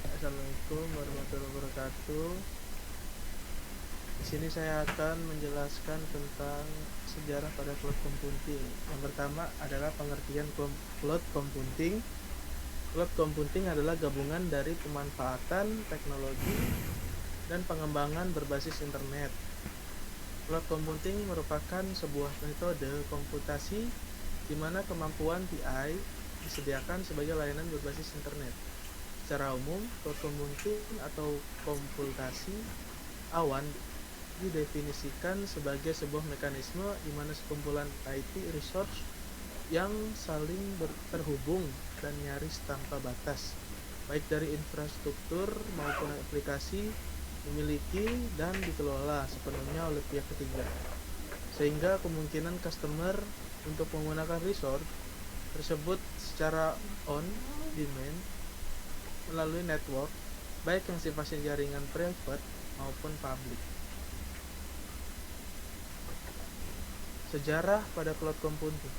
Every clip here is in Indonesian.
Assalamualaikum warahmatullahi wabarakatuh. Di sini saya akan menjelaskan tentang sejarah pada cloud computing. Yang pertama adalah pengertian cloud computing. Cloud computing adalah gabungan dari pemanfaatan teknologi dan pengembangan berbasis internet. Cloud computing merupakan sebuah metode komputasi di mana kemampuan TI disediakan sebagai layanan berbasis internet. Secara umum, cloud computing atau komputasi awan didefinisikan sebagai sebuah mekanisme di mana sekumpulan IT resource yang saling terhubung dan nyaris tanpa batas, baik dari infrastruktur maupun aplikasi, dimiliki dan dikelola sepenuhnya oleh pihak ketiga, sehingga kemungkinan customer untuk menggunakan resource tersebut secara on demand melalui network, baik yang sifatnya jaringan private maupun public. Sejarah pada cloud computing.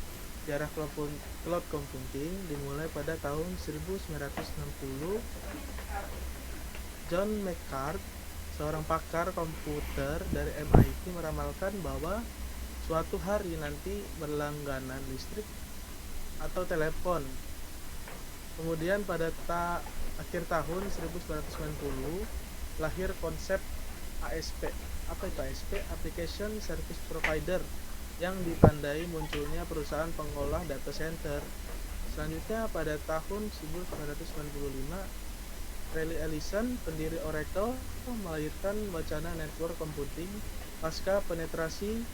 Sejarah cloud computing dimulai pada tahun 1960. John McCart, seorang pakar komputer dari MIT, meramalkan bahwa suatu hari nanti berlangganan listrik atau telepon. Kemudian pada akhir tahun 1990 lahir konsep ASP. Apa itu ASP? Application Service Provider, yang ditandai munculnya perusahaan pengolah data center. Selanjutnya pada tahun 1995, Ray Ellison, pendiri Oracle, melahirkan wacana network computing pasca penetrasi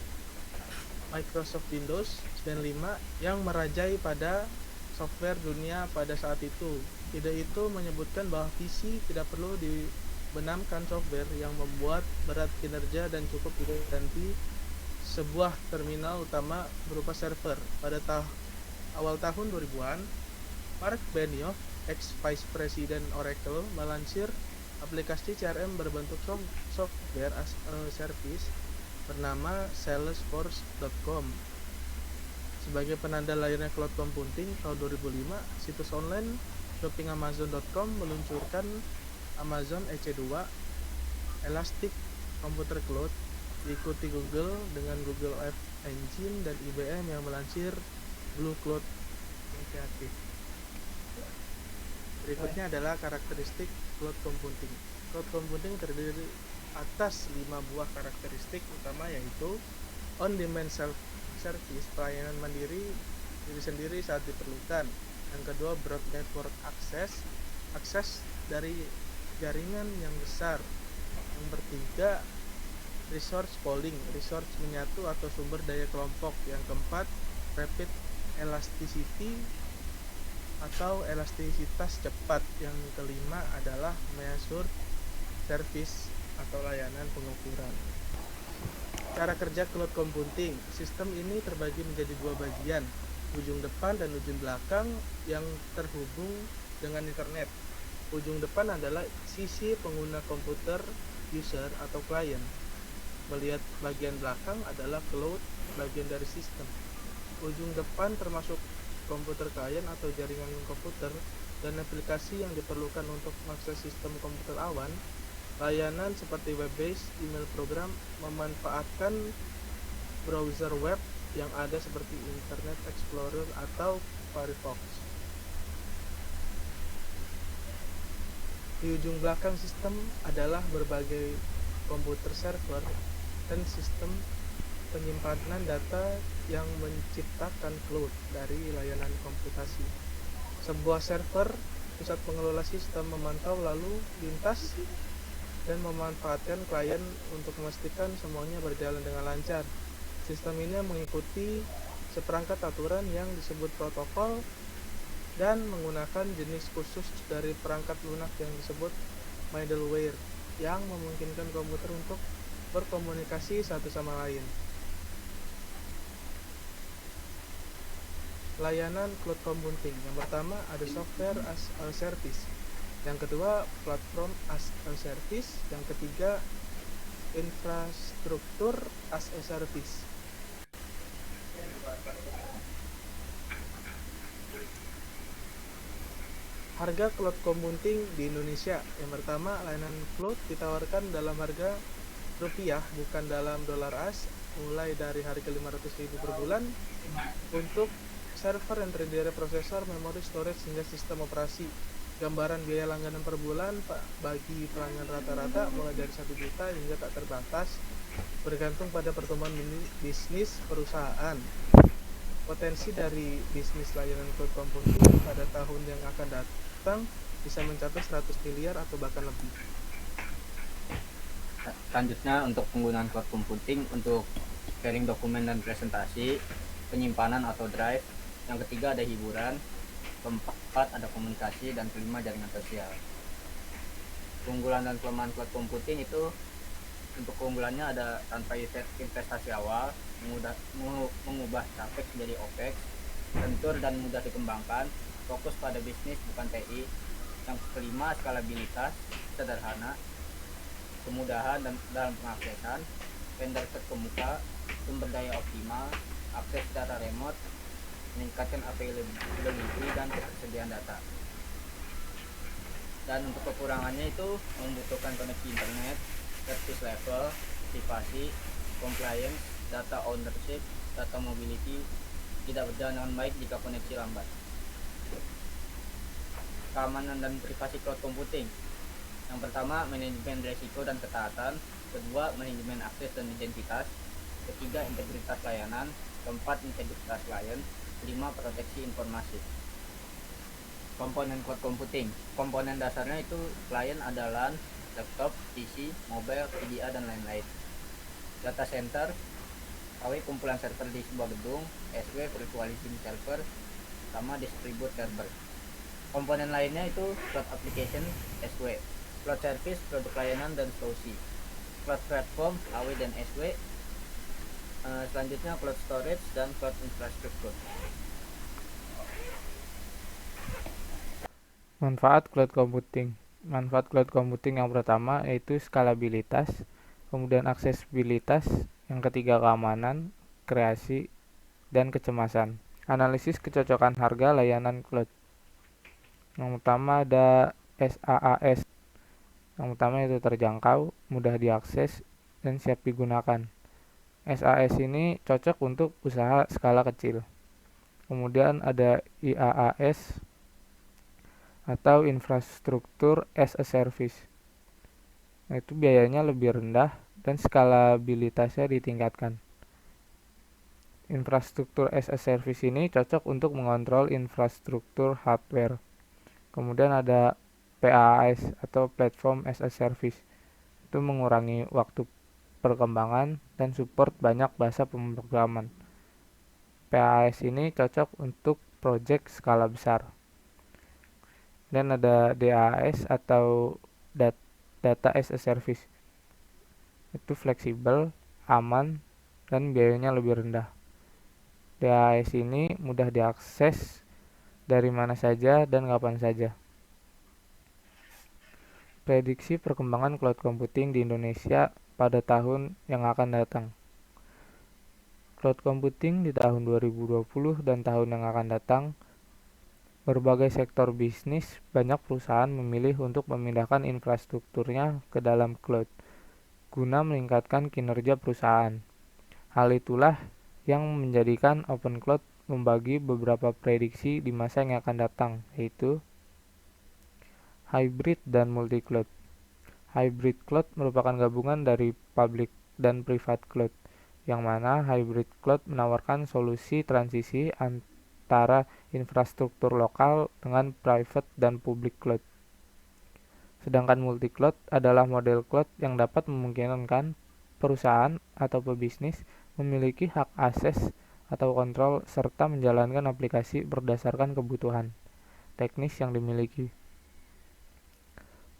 Microsoft Windows 95 yang merajai pada software dunia pada saat itu. Ide itu menyebutkan bahwa PC tidak perlu dibenamkan software yang membuat berat kinerja dan cukup diganti sebuah terminal utama berupa server. Pada awal tahun 2000-an, Mark Benioff, ex-vice president Oracle, melansir aplikasi CRM berbentuk software as a service bernama Salesforce.com. Sebagai penanda lahirnya cloud computing, tahun 2005, situs online shopping Amazon.com meluncurkan Amazon EC2 Elastic Computer Cloud, diikuti Google dengan Google App Engine dan IBM yang melansir Blue Cloud Initiative. Berikutnya adalah karakteristik cloud computing. Cloud computing terdiri atas 5 buah karakteristik utama, yaitu on-demand self-service, pelayanan mandiri diri sendiri saat diperlukan. Yang kedua, broad network access, akses dari jaringan yang besar. Yang ketiga, resource pooling, resource menyatu atau sumber daya kelompok. Yang keempat, rapid elasticity atau elastisitas cepat. Yang kelima adalah measured service atau layanan pengukuran. Cara kerja cloud computing. Sistem ini terbagi menjadi dua bagian, ujung depan dan ujung belakang yang terhubung dengan internet. Ujung depan adalah sisi pengguna komputer, user atau klien. Melihat bagian belakang adalah cloud, bagian dari sistem. Ujung depan termasuk komputer klien atau jaringan komputer dan aplikasi yang diperlukan untuk mengakses sistem komputer awan. Layanan seperti web-based email program memanfaatkan browser web yang ada seperti Internet Explorer atau Firefox. Di ujung belakang sistem adalah berbagai komputer server dan sistem penyimpanan data yang menciptakan cloud dari layanan komputasi. Sebuah server, pusat pengelola sistem, memantau lalu lintas dan memanfaatkan klien untuk memastikan semuanya berjalan dengan lancar. Sistem ini mengikuti seperangkat aturan yang disebut protokol dan menggunakan jenis khusus dari perangkat lunak yang disebut middleware yang memungkinkan komputer untuk berkomunikasi satu sama lain. Layanan cloud computing. Yang pertama ada software as a service. Yang kedua, platform as a service. Yang ketiga, infrastruktur as a service. Harga cloud computing di Indonesia. Yang pertama, layanan cloud ditawarkan dalam harga rupiah, bukan dalam dolar as, mulai dari harga 500.000 per bulan untuk server yang terdiri dari prosesor, memori, storage, hingga sistem operasi. Gambaran biaya langganan per bulan bagi pelanggan rata-rata mulai dari 1 juta hingga tak terbatas, bergantung pada pertumbuhan bisnis perusahaan. Potensi dari bisnis layanan cloud computing pada tahun yang akan datang bisa mencapai 100 miliar atau bahkan lebih. Selanjutnya untuk penggunaan cloud computing untuk sharing dokumen dan presentasi, penyimpanan atau drive. Yang ketiga ada hiburan, keempat ada komunikasi, dan kelima jaringan sosial. Keunggulan dan kelemahan cloud computing itu, untuk keunggulannya ada tanpa investasi awal, mengubah capex menjadi opex, lentur dan mudah dikembangkan, fokus pada bisnis bukan TI. Yang kelima skalabilitas, sederhana, kemudahan dan dalam pengaksesan, vendor terkemuka, sumber daya optimal, akses secara remote, meningkatkan availability dan ketersediaan data. Dan untuk kekurangannya itu membutuhkan koneksi internet, service level, privasi, compliance, data ownership, data mobility, tidak berjalan dengan baik jika koneksi lambat. Keamanan dan privasi cloud computing. Yang pertama, manajemen risiko dan ketaatan. Kedua, manajemen akses dan identitas. Ketiga, integritas layanan. Keempat, integritas klien. Kelima, proteksi informasi. Komponen cloud computing. Komponen dasarnya itu klien adalah laptop, PC, mobile, PDA, dan lain-lain. Data center, KW kumpulan server di sebuah gedung, SW virtualizing server, sama distribute server. Komponen lainnya itu cloud application, SW, cloud service, produk layanan, dan SOC, cloud platform, KW dan SW. Selanjutnya cloud storage dan cloud infrastructure. Manfaat cloud computing. Manfaat cloud computing yang pertama yaitu skalabilitas, kemudian aksesibilitas, yang ketiga keamanan, kreasi, dan kecemasan. Analisis kecocokan harga layanan cloud. Yang pertama ada SaaS. Yang pertama itu terjangkau, mudah diakses, dan siap digunakan. SaaS ini cocok untuk usaha skala kecil. Kemudian ada IaaS atau infrastruktur as a service. Itu biayanya lebih rendah dan skalabilitasnya ditingkatkan. Infrastruktur as a service ini cocok untuk mengontrol infrastruktur hardware. Kemudian ada PaaS atau platform as a service. Itu mengurangi waktu perkembangan dan support banyak bahasa pemrograman. PaaS ini cocok untuk project skala besar. Dan ada DaaS atau Data as a Service. Itu fleksibel, aman, dan biayanya lebih rendah. DaaS ini mudah diakses dari mana saja dan kapan saja. Prediksi perkembangan cloud computing di Indonesia pada tahun yang akan datang. Cloud computing di tahun 2020 dan tahun yang akan datang, berbagai sektor bisnis, banyak perusahaan memilih untuk memindahkan infrastrukturnya ke dalam cloud, guna meningkatkan kinerja perusahaan. Hal itulah yang menjadikan Open Cloud membagi beberapa prediksi di masa yang akan datang, yaitu hybrid dan multi-cloud. Hybrid cloud merupakan gabungan dari public dan private cloud, yang mana hybrid cloud menawarkan solusi transisi antara infrastruktur lokal dengan private dan public cloud. Sedangkan multi-cloud adalah model cloud yang dapat memungkinkan perusahaan atau pebisnis memiliki hak akses atau kontrol serta menjalankan aplikasi berdasarkan kebutuhan teknis yang dimiliki.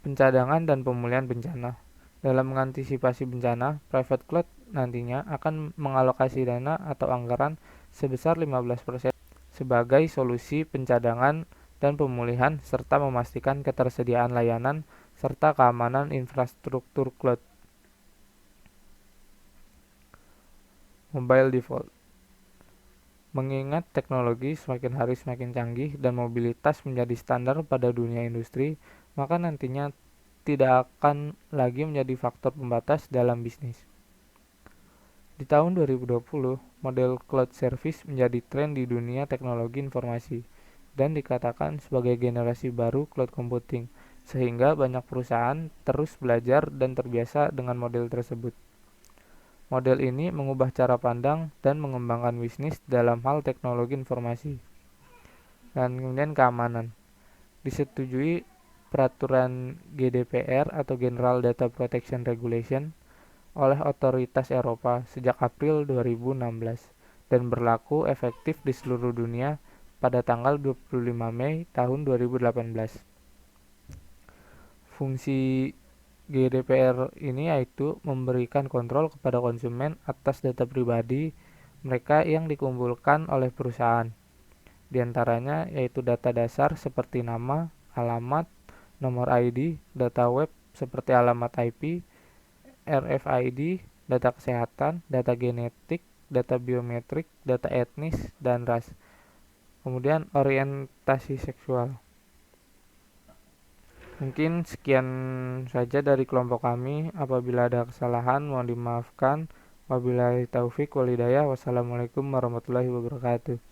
Pencadangan dan pemulihan bencana. Dalam mengantisipasi bencana, private cloud nantinya akan mengalokasi dana atau anggaran sebesar 15% sebagai solusi pencadangan dan pemulihan serta memastikan ketersediaan layanan serta keamanan infrastruktur cloud. Mobile default. Mengingat teknologi semakin hari semakin canggih dan mobilitas menjadi standar pada dunia industri, maka nantinya tidak akan lagi menjadi faktor pembatas dalam bisnis. Di tahun 2020, model cloud service menjadi tren di dunia teknologi informasi dan dikatakan sebagai generasi baru cloud computing, sehingga banyak perusahaan terus belajar dan terbiasa dengan model tersebut. Model ini mengubah cara pandang dan mengembangkan bisnis dalam hal teknologi informasi. Dan kemudian keamanan. Disetujui peraturan GDPR atau General Data Protection Regulation oleh otoritas Eropa sejak April 2016 dan berlaku efektif di seluruh dunia pada tanggal 25 Mei tahun 2018. Fungsi GDPR ini yaitu memberikan kontrol kepada konsumen atas data pribadi mereka yang dikumpulkan oleh perusahaan. Di antaranya yaitu data dasar seperti nama, alamat, nomor ID, data web seperti alamat IP, RFID, data kesehatan, data genetik, data biometrik, data etnis, dan ras. Kemudian orientasi seksual. Mungkin sekian saja dari kelompok kami. Apabila ada kesalahan mohon dimaafkan. Wabillahi taufik wal hidayah. Wassalamualaikum warahmatullahi wabarakatuh.